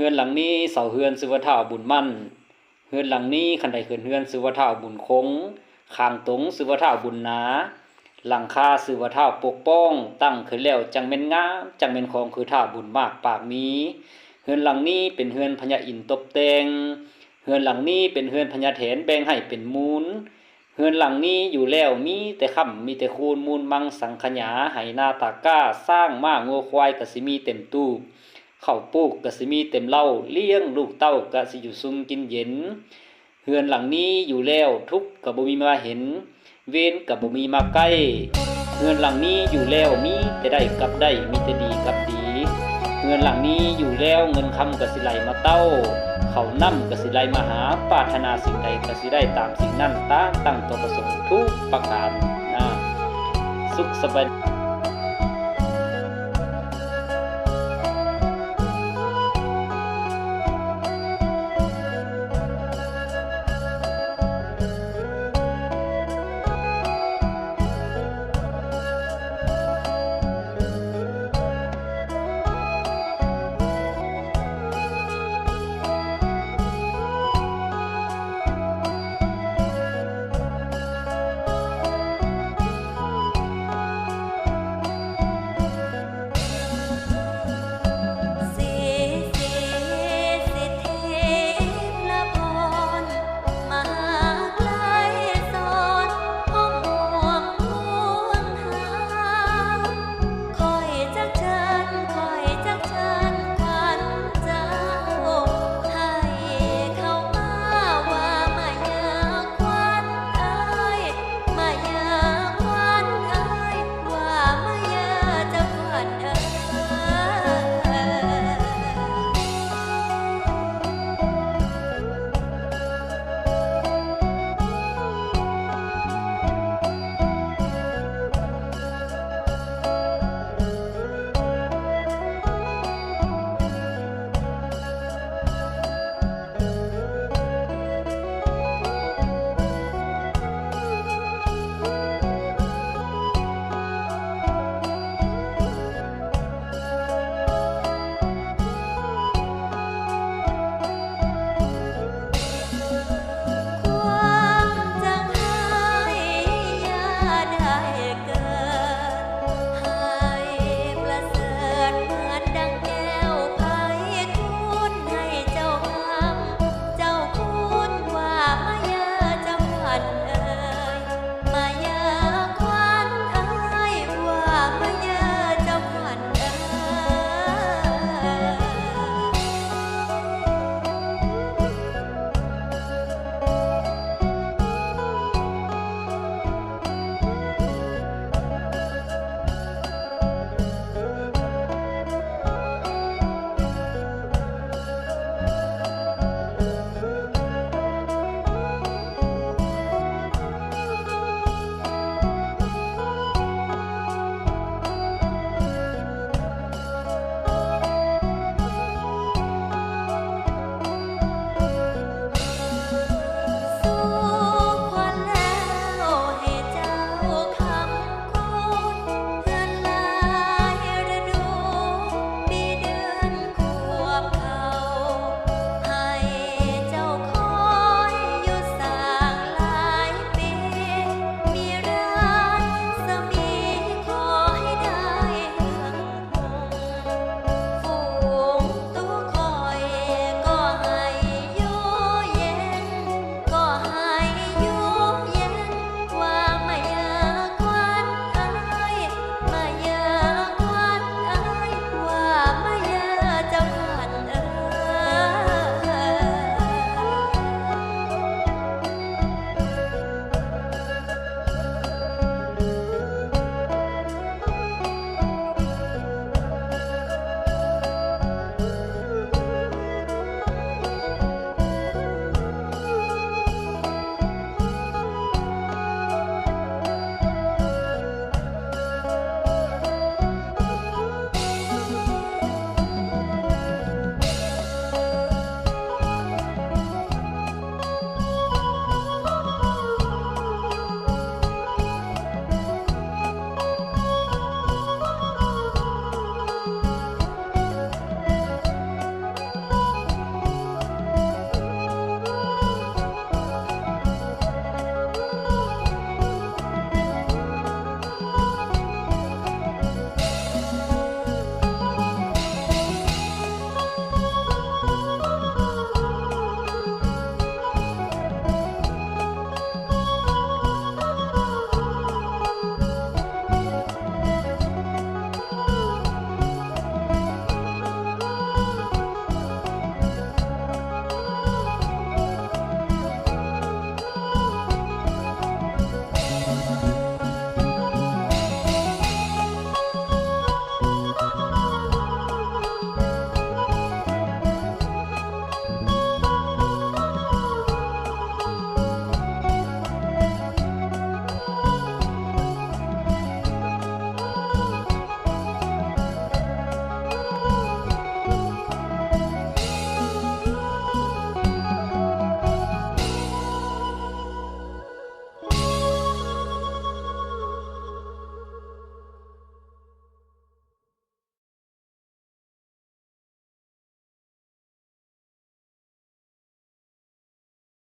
ฮือนหลังนี้เสาเฮือนชื่อว่าท้าวบุญมั่นเฮือนหลังนี้คันใดขึ้นเฮือนชื่อว่าท้าวบุญคงข้างตรงชื่อว่าท้าวบุญนาหลังคาชื่อว่าท้าวปกป้องตั้งขึ้นแล้วจังแม่นงามจังแม่นของคือท้าวบุญมากปากมีเฮือนหลังนี้เป็นเฮือนพญาอินทร์ตกแต่งเฮือนหลังนี้เป็นเฮือนพญาแถนแบ่งให้เป็นมูลเฮือนหลังนี้อยู่แล้วมีแต่ค่ำมีแต่คูนมูลมังสังขยาไหนาตาก้าสร้างม้างัวควายก็สิมีเต็มตู้ข้าวปลูกก็สิมีเต็มเล่าเลี้ยงลูกเต้าก็สิอยู่ซุ่มกินเย็นเฮือนหลังนี้อยู่แล้วทุกข์ก็บ่มีมาเห็นเวรก็บ่มีมาใกล้เฮือนหลังนี้อยู่แล้วมีแต่ได้กับได้มีแต่ดีกับดีเฮือนหลังนี้อยู่แล้วเงินคำก็สิไหลมาเต้าเขานำก็สิไหลมาหาปรารถนาสิ่งใดก็สิได้ตามสิ่งนั้นตั้งตัวประสงค์ทุกประการนะสุขสบาย